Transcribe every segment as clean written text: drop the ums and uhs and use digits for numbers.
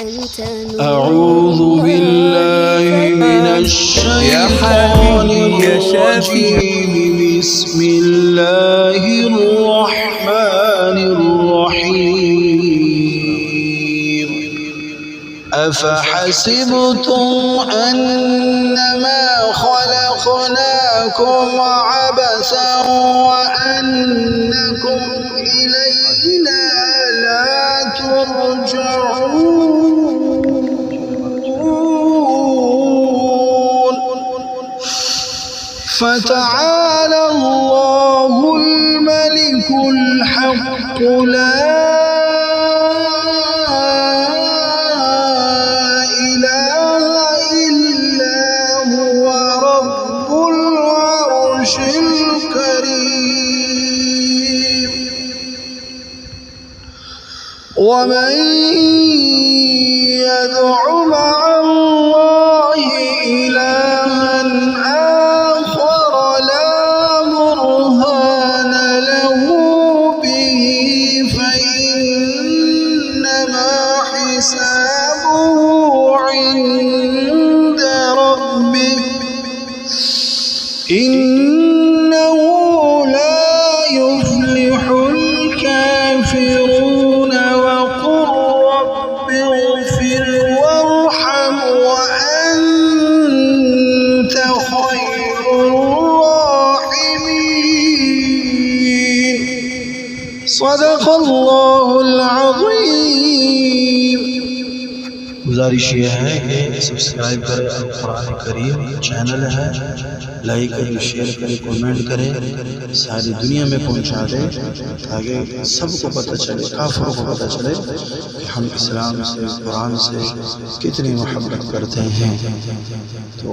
أعوذ بالله من الشيطان الرجيم. بسم الله الرحمن الرحيم. أفحسبتم أنما خلقناكم عبثا وأنكم إلينا لا ترجعون. فتعالى الله الملك الحق لا إله إلا هو رب العرش الكريم. ومن يدع مع الله إلها آخر لا برهان له به فإنما حسابه عند ربه إنه لا يفلح الكافرون. وقل رب اغفر وارحم وأنت خير الراحمين. صدق الله العظيم. गुजारिश ये है कि सब्सक्राइब करें, कुरान करीम चैनल है, लाइक करें, शेयर करें, कमेंट करें, सारी दुनिया में पहुंचा दें ताकि सबको पता चले, काफिरों को पता चले कि हम इस्लाम से, कुरान से कितनी मोहब्बत करते हैं। तो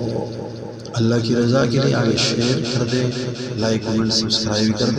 अल्लाह की रज़ा के लिए आगे शेयर कर दे, लाइक कमेंट सब्सक्राइब कर दे।